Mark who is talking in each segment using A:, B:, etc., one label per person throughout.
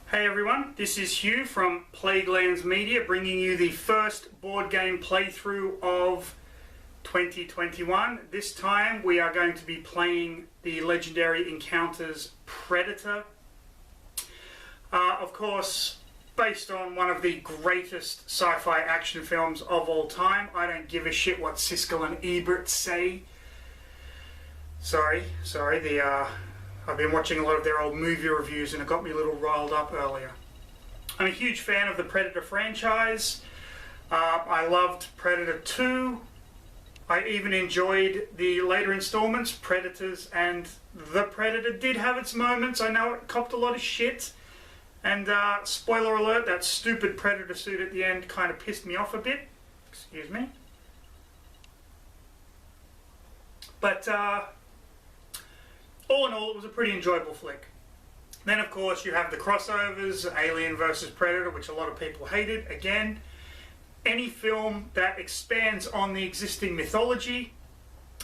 A: Hey everyone, this is Hugh from Blain Media bringing you the first board game playthrough of 2021. This time we are going to be playing the Legendary Encounters Predator. Of course, based on one of the greatest sci-fi action films of all time. I don't give a shit what Siskel and Ebert say. Sorry, I've been watching a lot of their old movie reviews and it got me a little riled up earlier. I'm a huge fan of the Predator franchise. I loved Predator 2. I even enjoyed the later installments. Predators and The Predator did have its moments. I know it copped a lot of shit. And spoiler alert, that stupid Predator suit at the end kind of pissed me off a bit. Excuse me. But all in all, it was a pretty enjoyable flick. Then, of course, you have the crossovers, Alien versus Predator, which a lot of people hated. Again, any film that expands on the existing mythology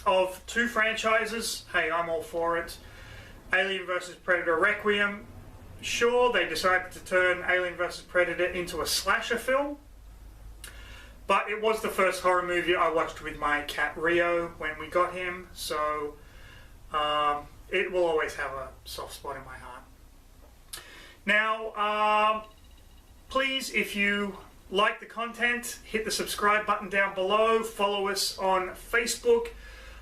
A: of two franchises, hey, I'm all for it. Alien versus Predator Requiem, sure, they decided to turn Alien vs. Predator into a slasher film, but it was the first horror movie I watched with my cat Rio when we got him, so it will always have a soft spot in my heart. Now, please, if you like the content, hit the subscribe button down below, follow us on Facebook,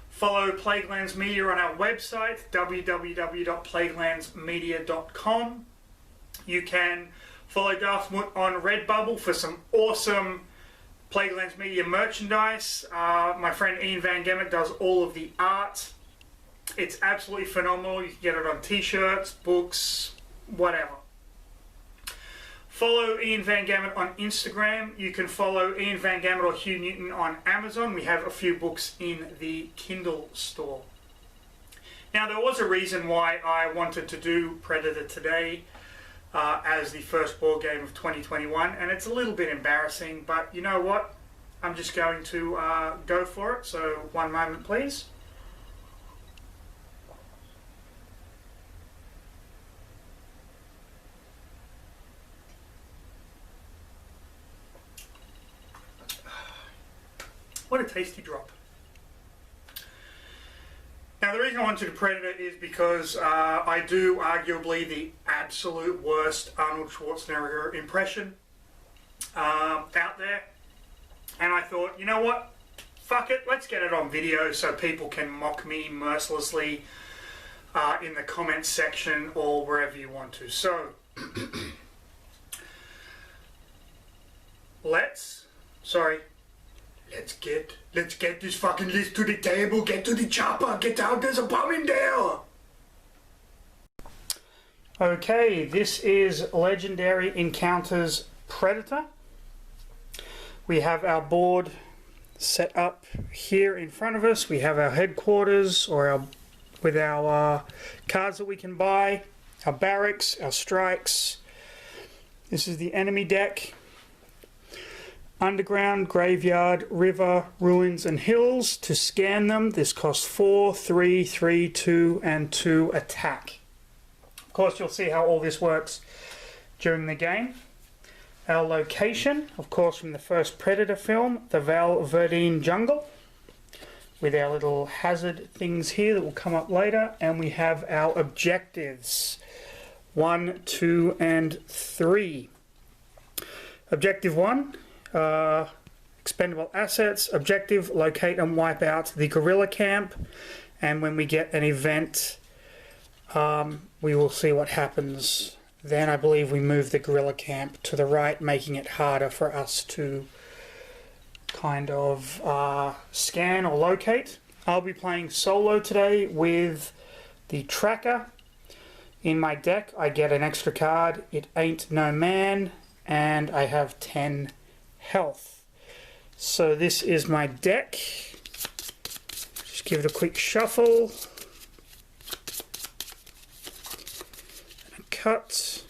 A: follow Blain Media on our website, www.blainlandsmedia.com. You can follow Darthmut on Redbubble for some awesome Blain Media merchandise. My friend Ian Van Gemmet does all of the art. It's absolutely phenomenal. You can get it on t-shirts, books, whatever. Follow Ian Van Gemmet on Instagram. You can follow Ian Van Gemmet or Hugh Newton on Amazon. We have a few books in the Kindle store. Now, there was a reason why I wanted to do Predator today as the first board game of 2021, and it's a little bit embarrassing, but you know what? I'm just going to go for it, so one moment please. What a tasty drop. Now, the reason I wanted to do Predator is because I do arguably the absolute worst Arnold Schwarzenegger impression out there. And I thought, you know what? Fuck it, let's get it on video so people can mock me mercilessly in the comments section or wherever you want to. So, let's get this fucking list to the table, get to the chopper, get out, there's a bomb in there! Okay, this is Legendary Encounters Predator. We have our board set up here in front of us. We have our headquarters with our cards that we can buy, our barracks, our strikes. This is the enemy deck. Underground, graveyard, river, ruins and hills. To scan them, this costs 4, 3, 3, 2 and 2 attack. Of course, you'll see how all this works during the game. Our location, of course, from the first Predator film, the Val Verdine jungle, with our little hazard things here that will come up later. And we have our objectives, 1, 2 and 3. Objective 1. Expendable assets. Objective, locate and wipe out the guerrilla camp, and when we get an event we will see what happens. Then I believe we move the guerrilla camp to the right, making it harder for us to kind of scan or locate. I'll be playing solo today with the tracker. In my deck I get an extra card, It Ain't No Man, and I have 10 health. So this is my deck. Just give it a quick shuffle. And a cut.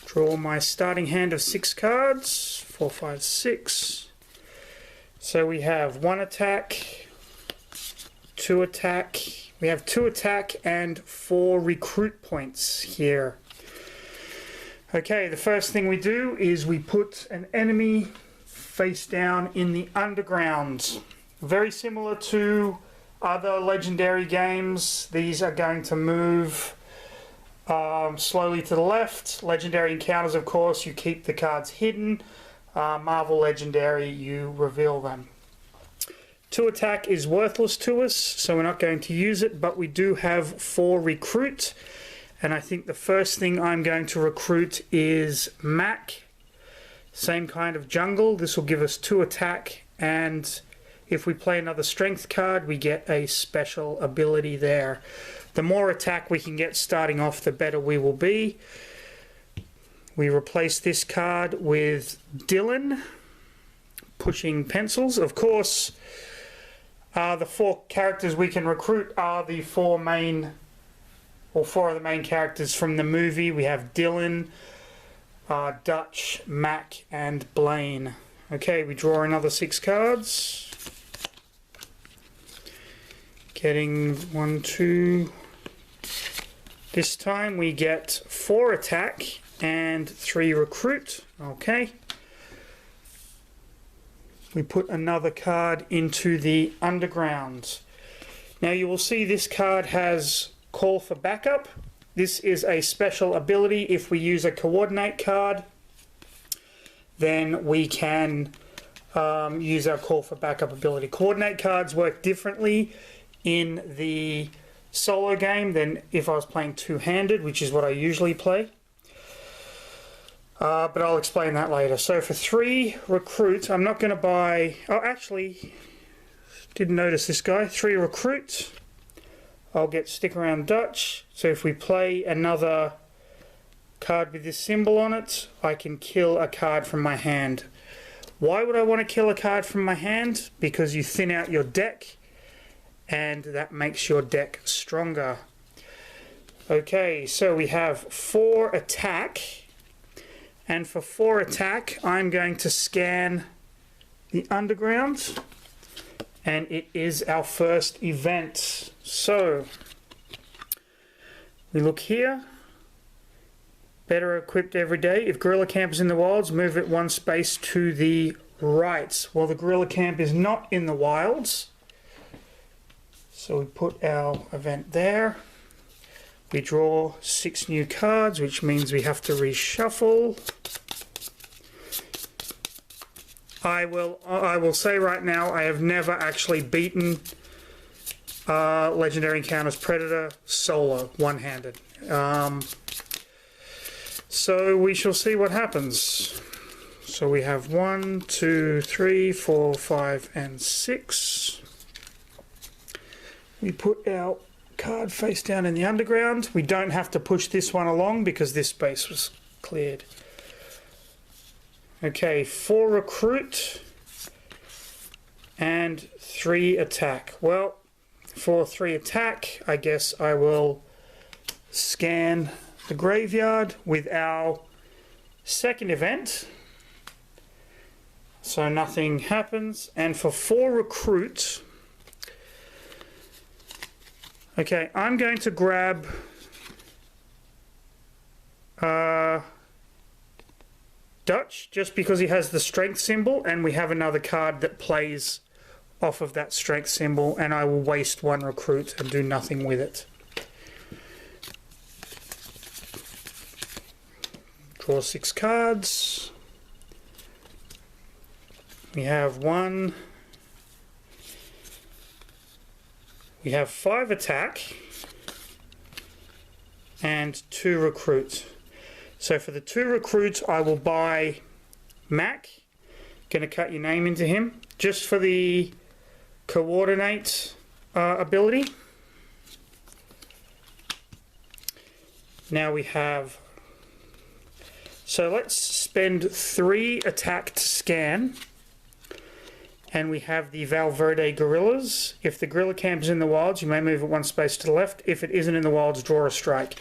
A: Draw my starting hand of 6 cards. 4, 5, 6. So we have 1 attack, 2 attack. We have 2 attack and 4 recruit points here. Okay, the first thing we do is we put an enemy face down in the underground. Very similar to other legendary games, these are going to move slowly to the left. Legendary encounters, of course, you keep the cards hidden. Marvel Legendary, you reveal them. 2 attack is worthless to us, so we're not going to use it, but we do have 4 recruit. And I think the first thing I'm going to recruit is Mac. Same kind of jungle. This will give us 2 attack, and if we play another strength card, we get a special ability there. The more attack we can get starting off, the better we will be. We replace this card with Dillon, pushing pencils. Of course, the 4 characters we can recruit are the 4 of the main characters from the movie. We have Dillon, Dutch, Mac, and Blain. Okay, we draw another 6 cards. Getting 1, 2. This time we get 4 attack and 3 recruit. Okay. We put another card into the underground. Now you will see this card has call for backup. This is a special ability. If we use a coordinate card, then we can use our call for backup ability. Coordinate cards work differently in the solo game than if I was playing two-handed, which is what I usually play. But I'll explain that later. So for 3 recruits, I'm not going to buy... Oh, actually, didn't notice this guy. 3 recruit. I'll get Stick Around Dutch. So if we play another card with this symbol on it, I can kill a card from my hand. Why would I want to kill a card from my hand? Because you thin out your deck, and that makes your deck stronger. Okay, so we have 4 attack. And for 4 attack, I'm going to scan the underground, and it is our first event. So we look here. Better equipped every day. If Gorilla Camp is in the wilds, move it 1 space to the right. Well, the Gorilla Camp is not in the wilds, so we put our event there. We draw 6 new cards, which means we have to reshuffle. I will say right now, I have never actually beaten Legendary Encounters Predator solo, one-handed. So we shall see what happens. So we have 1, 2, 3, 4, 5, and 6. We put our card face down in the underground. We don't have to push this one along because this space was cleared. Okay, 4 recruit and 3 attack. Well, for 3 attack, I guess I will scan the graveyard with our second event, so nothing happens. And for 4 recruit, okay, I'm going to grab Dutch, just because he has the strength symbol, and we have another card that plays off of that strength symbol, and I will waste 1 recruit and do nothing with it. Draw 6 cards. We have 1. We have 5 attack and 2 recruits. So for the 2 recruits, I will buy Mac. Going to cut your name into him just for the coordinate ability. Now we have... So let's spend 3 attack to scan. And we have the Valverde Gorillas. If the Gorilla Camp is in the wilds, you may move it 1 space to the left. If it isn't in the wilds, draw a strike.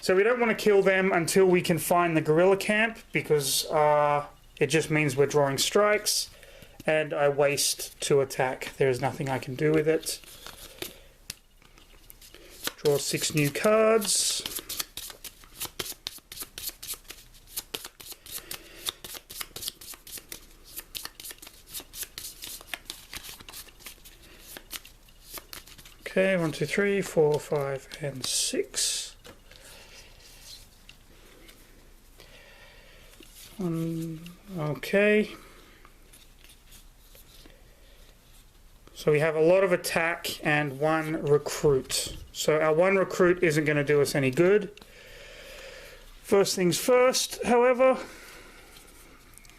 A: So we don't want to kill them until we can find the Gorilla Camp, because it just means we're drawing strikes. And I waste 2 attack. There is nothing I can do with it. Draw 6 new cards. Okay, 1, 2, 3, 4, 5, and 6. Okay. So we have a lot of attack and 1 recruit. So our 1 recruit isn't going to do us any good. First things first, however.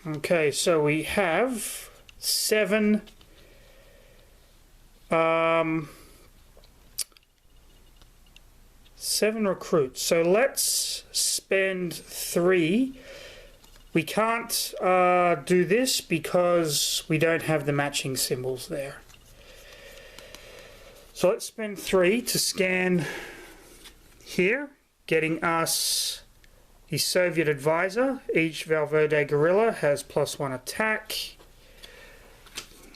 A: Okay, so we have 7 7 recruits. So let's spend 3. We can't do this because we don't have the matching symbols there. So let's spend 3 to scan here, getting us the Soviet advisor. Each Valverde guerrilla has +1 attack.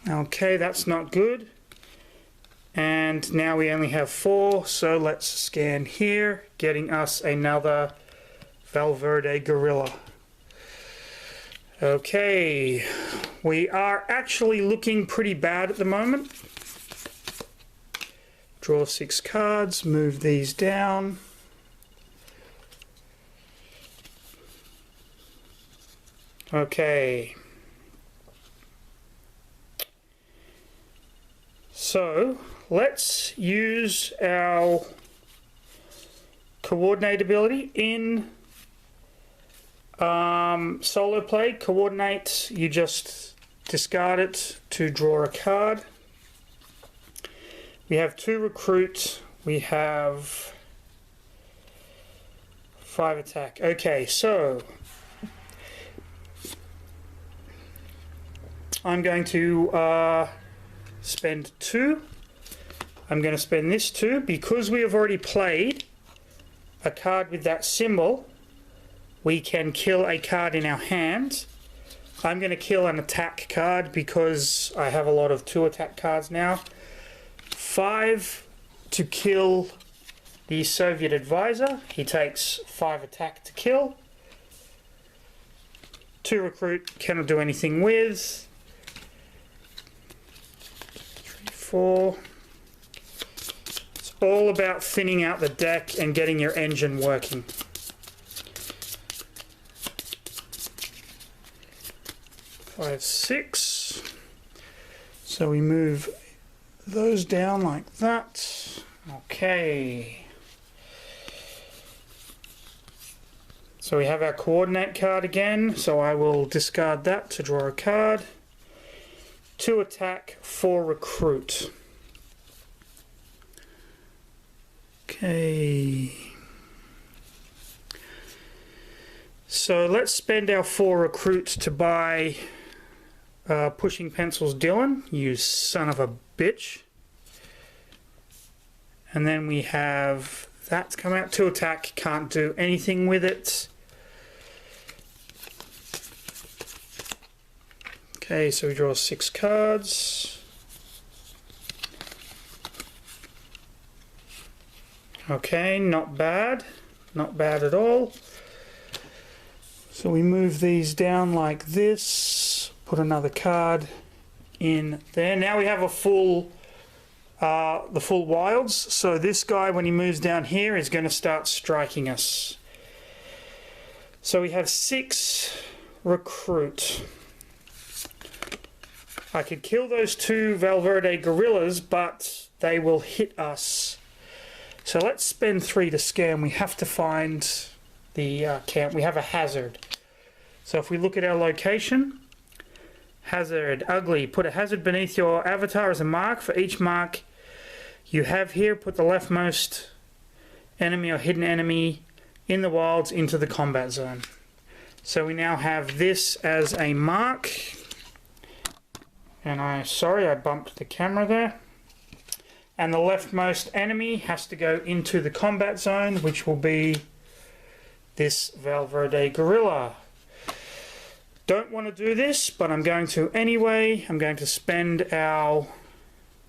A: Okay, that's not good. And now we only have 4, so let's scan here, getting us another Valverde guerrilla. Okay, we are actually looking pretty bad at the moment. Draw 6 cards, move these down. Okay. So, let's use our coordinate ability in solo play. Coordinate, you just discard it to draw a card. We have 2 recruit, we have 5 attack. Okay, so I'm going to spend 2. I'm going to spend this 2 because we have already played a card with that symbol. We can kill a card in our hand. I'm going to kill an attack card because I have a lot of 2 attack cards now. 5 to kill the Soviet advisor. He takes 5 attack to kill. 2 recruit, cannot do anything with. 3, 4. It's all about thinning out the deck and getting your engine working. 5, 6. So we move those down like that. Okay. So we have our coordinate card again. So I will discard that to draw a card. 2 attack, 4 recruit. Okay. So let's spend our 4 recruits to buy Pushing Pencils Dillon, you son of a bitch. And then we have that come out. 2 attack, can't do anything with it. Okay, so we draw 6 cards. Okay, not bad. Not bad at all. So we move these down like this. Put another card in there. Now we have a full, the full wilds. So this guy, when he moves down here, is going to start striking us. So we have 6 recruit. I could kill those 2 Valverde guerrillas, but they will hit us. So let's spend 3 to scan. We have to find the camp. We have a hazard. So if we look at our location, hazard, ugly. Put a hazard beneath your avatar as a mark. For each mark you have here, put the leftmost enemy or hidden enemy in the wilds into the combat zone. So we now have this as a mark. And sorry, I bumped the camera there. And the leftmost enemy has to go into the combat zone, which will be this Valverde guerrilla. Don't want to do this, but I'm going to anyway. I'm going to spend our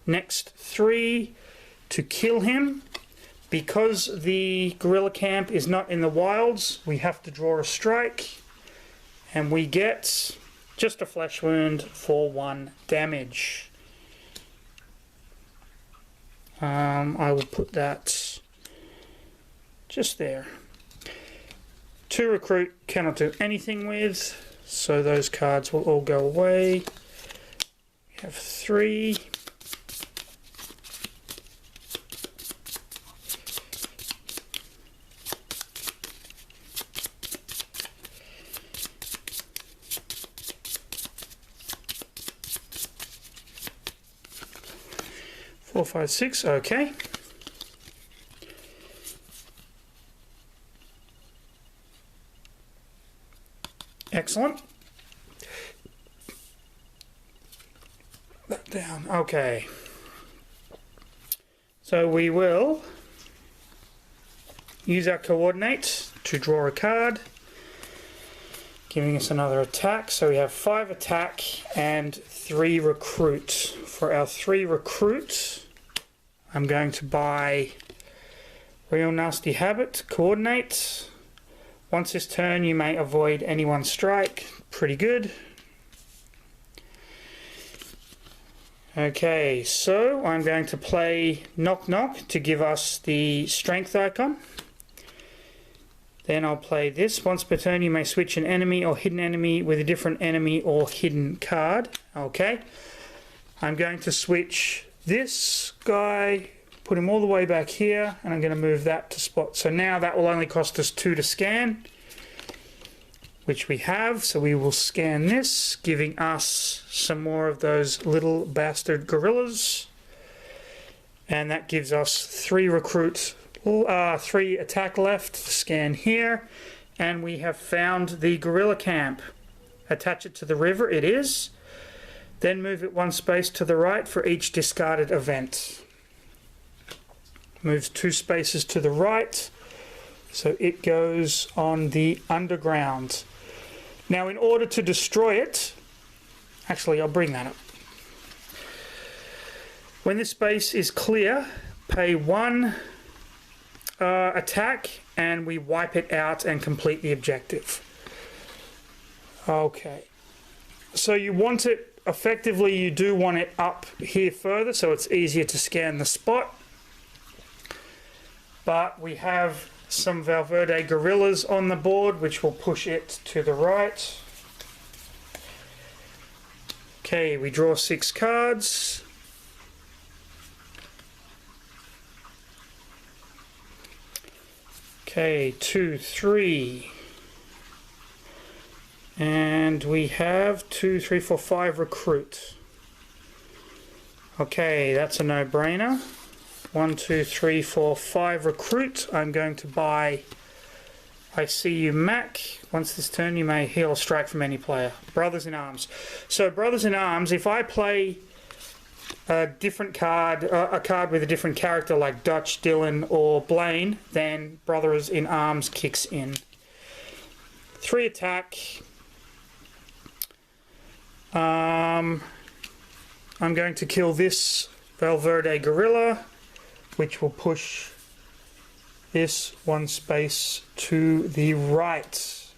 A: next 3 to kill him. Because the guerrilla camp is not in the wilds, we have to draw a strike. And we get just a flesh wound for 1 damage. I will put that just there. 2 recruit cannot do anything with, so those cards will all go away. We have 3. Four, 5, 6, okay. Excellent. That down, okay. So we will use our coordinate to draw a card, giving us another attack. So we have 5 attack and 3 recruit. For our 3 recruit, I'm going to buy Real Nasty Habit, coordinate. Once this turn you may avoid any one strike. Pretty good. Okay, so I'm going to play Knock Knock to give us the strength icon. Then I'll play this. Once per turn you may switch an enemy or hidden enemy with a different enemy or hidden card. Okay. I'm going to switch this guy, put him all the way back here, and I'm going to move that to spot. So now that will only cost us 2 to scan, which we have. So we will scan this, giving us some more of those little bastard gorillas. And that gives us 3 recruits, 3 attack left to scan here. And we have found the gorilla camp. Attach it to the river, it is. Then move it 1 space to the right for each discarded event. Moves 2 spaces to the right, so it goes on the underground. Now in order to destroy it, actually I'll bring that up. When this space is clear, pay 1 attack and we wipe it out and complete the objective. Okay, so you want it, effectively you do want it up here further so it's easier to scan the spot. But we have some Valverde gorillas on the board which will push it to the right. Okay, we draw 6 cards. Okay, 2, 3. And we have 2, 3, 4, 5 recruit. Okay, that's a no-brainer. 1, 2, 3, 4, 5 recruit. I'm going to buy I See You Mac. Once this turn you may heal a strike from any player. Brothers in Arms. So Brothers in Arms, if I play a different card, a card with a different character like Dutch, Dillon or Blain, then Brothers in Arms kicks in. 3 attack. I'm going to kill this Valverde gorilla, which will push this 1 space to the right.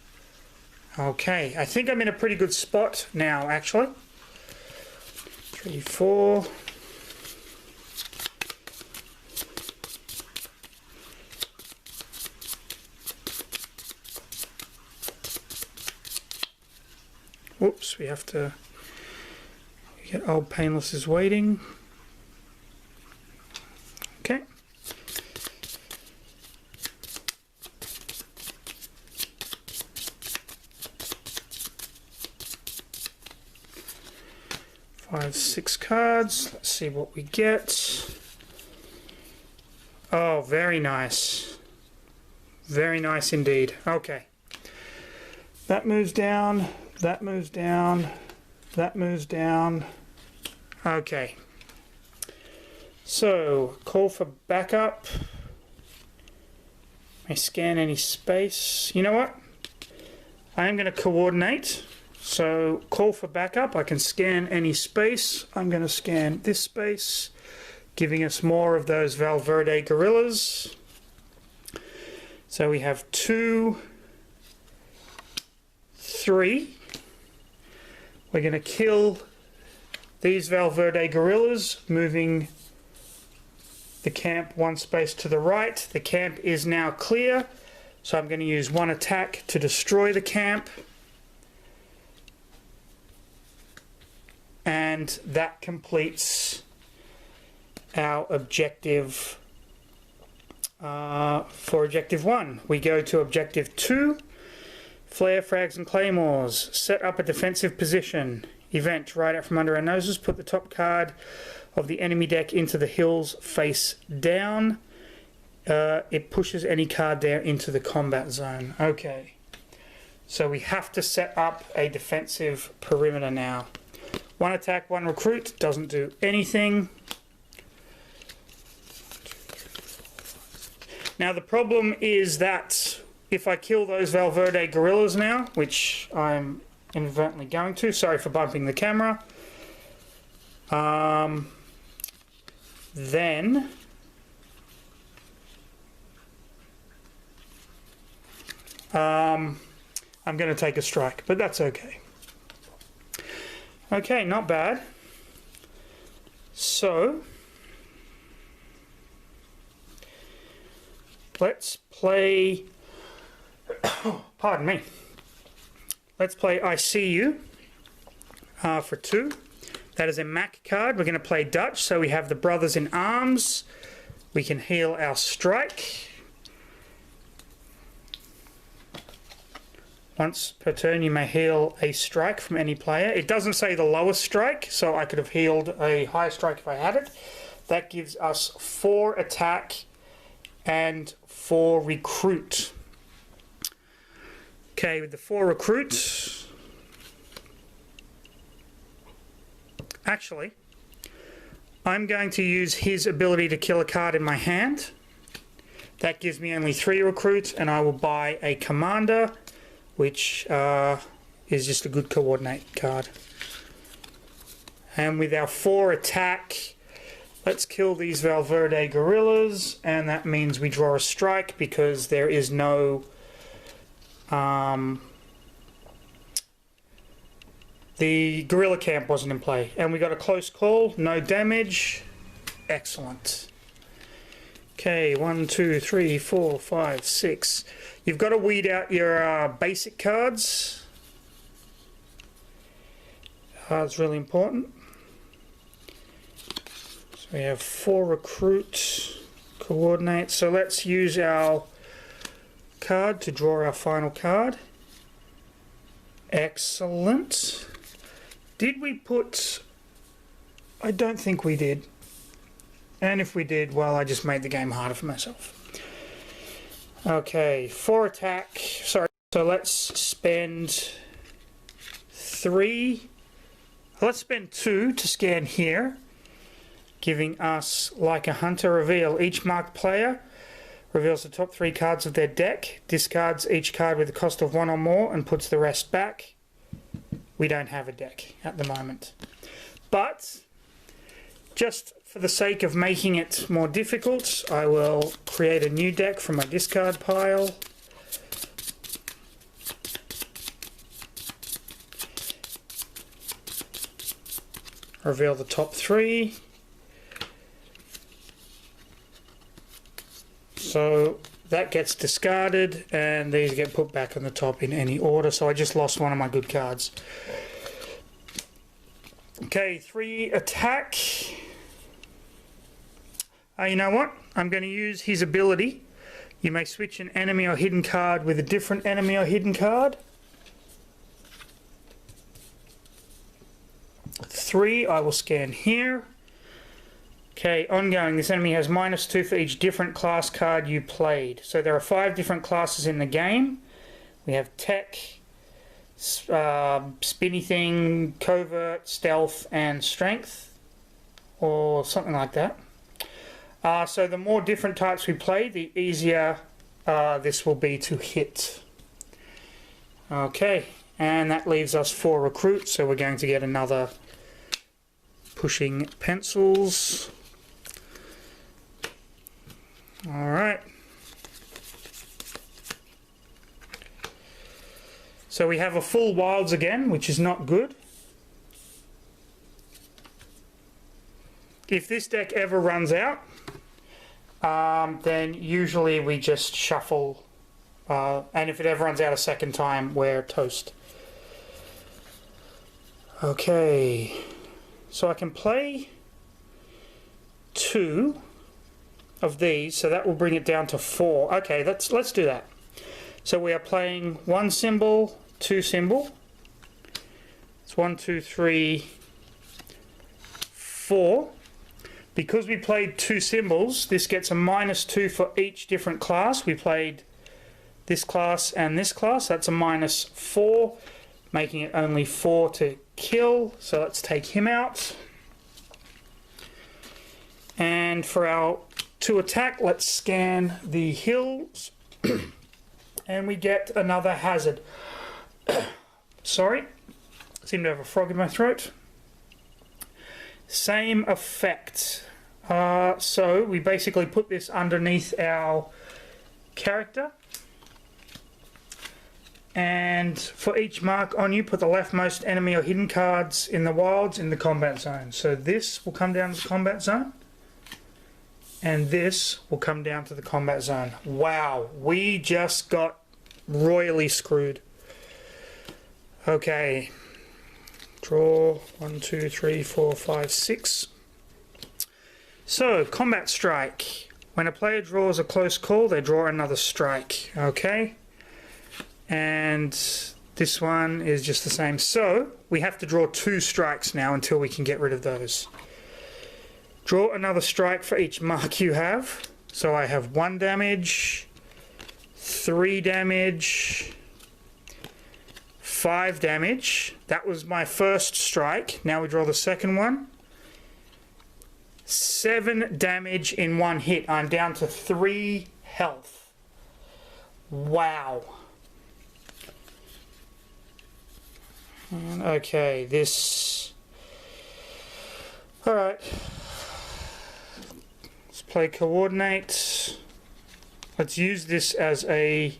A: Okay, I think I'm in a pretty good spot now, actually. 3, 4. Whoops, we have to get Old Painless is waiting. Okay. Five, 6 cards. Let's see what we get. Oh, very nice. Very nice indeed. Okay. That moves down. That moves down. That moves down. Okay. So, call for backup. May scan any space. You know what? I am going to coordinate. So, call for backup. I can scan any space. I'm going to scan this space, giving us more of those Valverde gorillas. So we have 2, 3. We're going to kill these Valverde gorillas, moving the camp one space to the right. The camp is now clear, so I'm going to use one attack to destroy the camp. And that completes our objective for objective 1. We go to objective 2. Flare, frags and claymores. Set up a defensive position. Event, right out from under our noses. Put the top card of the enemy deck into the hills face down. It pushes any card there into the combat zone. Okay. So we have to set up a defensive perimeter now. One attack, one recruit. Doesn't do anything. Now the problem is that if I kill those Valverde gorillas now, which I'm inadvertently going to, sorry for bumping the camera, then I'm going to take a strike, but that's okay. Okay, not bad. So let's play, pardon me, let's play I See You for 2. That is a Mac card. We're going to play Dutch, so we have the brothers in arms. We can heal our strike. Once per turn you may heal a strike from any player. It doesn't say the lowest strike, so I could have healed a higher strike if I had it. That gives us 4 attack and 4 recruit. Okay, with the 4 recruit, actually, I'm going to use his ability to kill a card in my hand. That gives me only 3 recruits, and I will buy a commander, which is just a good coordinate card. And with our 4 attack, let's kill these Valverde gorillas, and that means we draw a strike because there is no the gorilla camp wasn't in play, and we got a close call, no damage. Excellent. Okay, 1, 2, 3, 4, 5, 6. You've got to weed out your basic cards. It's really important. So we have 4 recruit, coordinate. So let's use our card to draw our final card. Excellent. Did we put... I don't think we did. And if we did, well, I just made the game harder for myself. Okay, 4 attack. Sorry. So let's spend 3. Let's spend 2 to scan here, giving us like a hunter reveal. Each marked player reveals the top 3 cards of their deck, discards each card with a cost of 1 or more, and puts the rest back. We don't have a deck at the moment. But just for the sake of making it more difficult, I will create a new deck from my discard pile. Reveal the top 3. So that gets discarded, and these get put back on the top in any order. So I just lost one of my good cards. Okay, 3 attack. You know what? I'm going to use his ability. You may switch an enemy or hidden card with a different enemy or hidden card. 3, I will scan here. Okay, ongoing. This enemy has -2 for each different class card you played. So there are 5 different classes in the game. We have Tech, Spinny Thing, Covert, Stealth, and Strength. Or something like that. So the more different types we play, the easier this will be to hit. Okay, and that leaves us 4 recruits, so we're going to get another pushing pencils. Alright. So we have a full wilds again, which is not good. If this deck ever runs out, then usually we just shuffle, and if it ever runs out a second time, we're toast. Okay, so I can play 2 of these, so that will bring it down to 4. Okay, let's do that. So we are playing 1 symbol, 2 symbol. It's 1, 2, 3, 4. Because we played 2 symbols, this gets a -2 for each different class. We played this class and this class. That's a -4, making it only 4 to kill. So let's take him out. And for our 2 attack, let's scan the hills. And we get another hazard. Sorry, seem to have a frog in my throat. Same effect. So we basically put this underneath our character. And for each mark on you, put the leftmost enemy or hidden cards in the wilds in the combat zone. So this will come down to the combat zone. And this will come down to the combat zone. Wow, we just got royally screwed. Okay. Draw 1, 2, 3, 4, 5, 6. So, combat strike. When a player draws a close call, they draw another strike. Okay. And this one is just the same. So, we have to draw 2 strikes now until we can get rid of those. Draw another strike for each mark you have. So I have 1 damage, 3 damage, 5 damage. That was my first strike. Now we draw the second one. 7 damage in 1 hit. I'm down to 3 health. Wow. Okay, this... Alright. Let's play coordinate. Let's use this as a...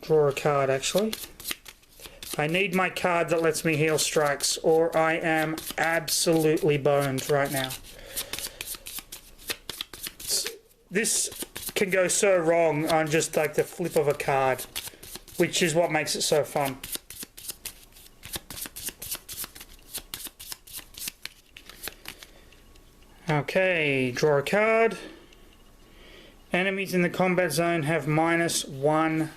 A: Draw a card, actually. I need my card that lets me heal strikes, or I am absolutely boned right now. This can go so wrong on just like the flip of a card, which is what makes it so fun. Okay, draw a card. Enemies in the combat zone have -1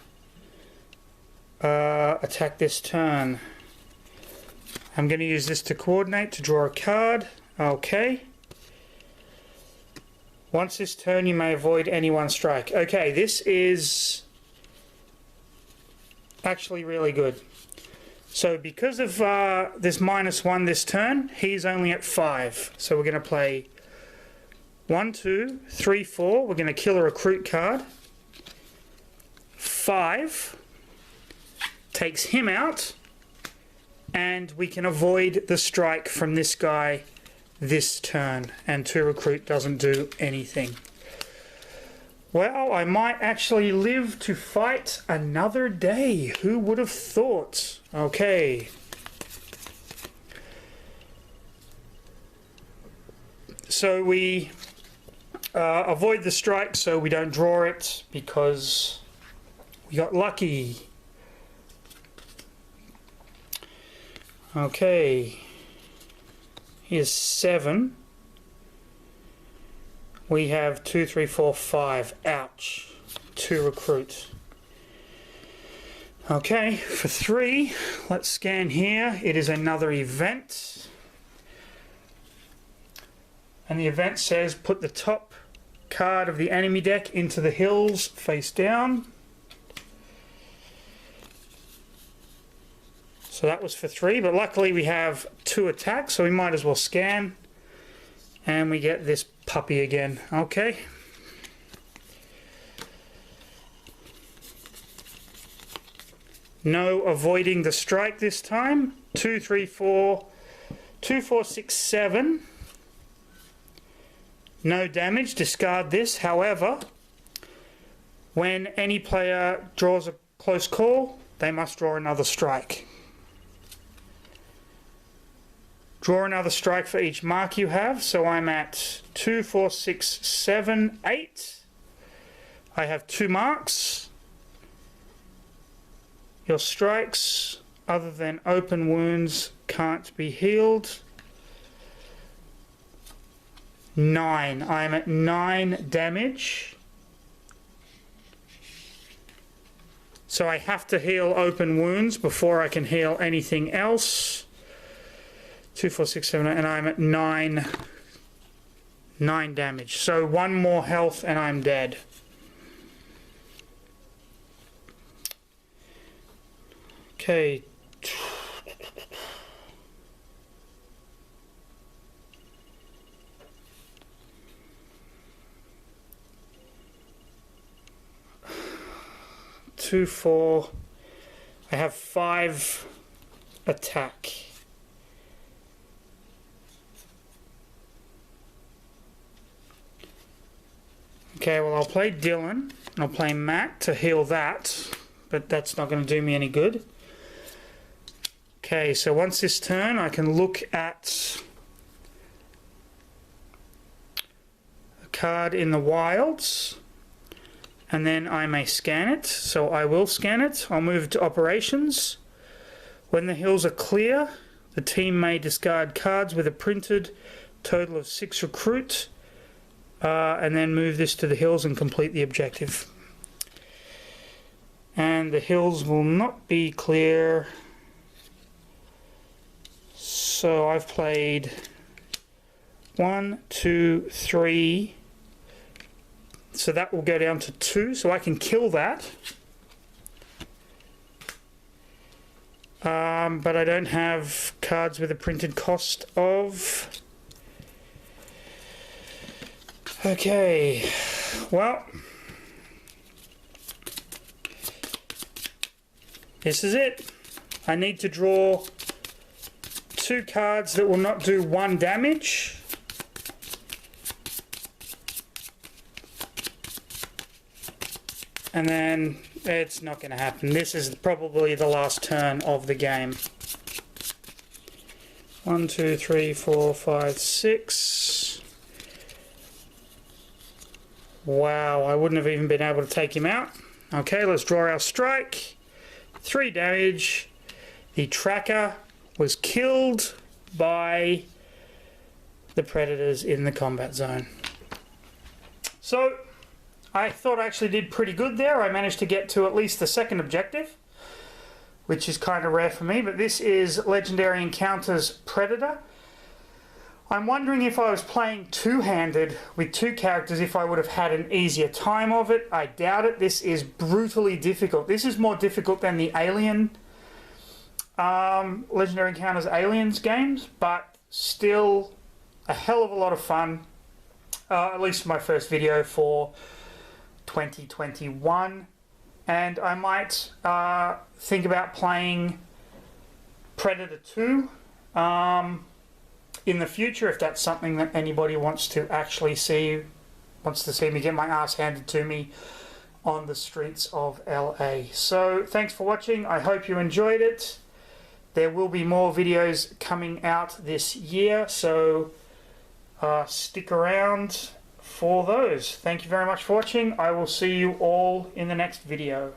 A: attack this turn. I'm going to use this to coordinate to draw a card. Okay. Once this turn, you may avoid any 1 strike. Okay, this is actually really good. So because of this -1 this turn, he's only at 5. So we're going to play 1, 2, 3, 4. We're going to kill a recruit card. 5 takes him out, and we can avoid the strike from this guy this turn, and 2 recruit doesn't do anything. Well, I might actually live to fight another day. Who would have thought? Okay. So we avoid the strike so we don't draw it because we got lucky. Okay. Here's 7. We have 2, 3, 4, 5. Ouch. 2 recruit. Okay, for 3, let's scan here. It is another event. And the event says put the top card of the enemy deck into the hills face down. So that was for 3, but luckily we have 2 attacks, so we might as well scan. And we get this puppy again. Okay. No avoiding the strike this time. 2, 3, 4. 2, 4, 6, 7. No damage. Discard this. However, when any player draws a close call, they must draw another strike. Draw another strike for each mark you have. So I'm at 2, 4, 6, 7, 8. I have 2 marks. Your strikes, other than open wounds, can't be healed. 9. I'm at 9 damage. So I have to heal open wounds before I can heal anything else. 2, 4, 6, 7, 8, and I'm at 9 damage. So 1 more health and I'm dead. Okay. Two, 4. I have 5 attack. Okay, well I'll play Dillon, and I'll play Matt to heal that, but that's not going to do me any good. Okay, so once this turn I can look at a card in the wilds, and then I may scan it, so I will scan it. I'll move to operations. When the hills are clear, the team may discard cards with a printed total of 6 recruit, and then move this to the hills and complete the objective. And the hills will not be clear, so I've played 1, 2, 3, so that will go down to 2, so I can kill that. But I don't have cards with a printed cost of... Okay, well, this is it. I need to draw 2 cards that will not do 1 damage. And then it's not going to happen. This is probably the last turn of the game. 1, 2, 3, 4, 5, 6. Wow, I wouldn't have even been able to take him out. Okay, let's draw our strike. 3 damage. The tracker was killed by the predators in the combat zone. So, I thought I actually did pretty good there. I managed to get to at least the second objective, which is kind of rare for me, but this is Legendary Encounters Predator. I'm wondering if I was playing two-handed with 2 characters, if I would have had an easier time of it. I doubt it. This is brutally difficult. This is more difficult than the Alien, Legendary Encounters Aliens games, but still a hell of a lot of fun. At least my first video for 2021. And I might think about playing Predator 2. In the future, if that's something that anybody wants to actually see, wants to see me get my ass handed to me on the streets of LA. So thanks for watching. I hope you enjoyed it. There will be more videos coming out this year, so stick around for those. Thank you very much for watching. I will see you all in the next video.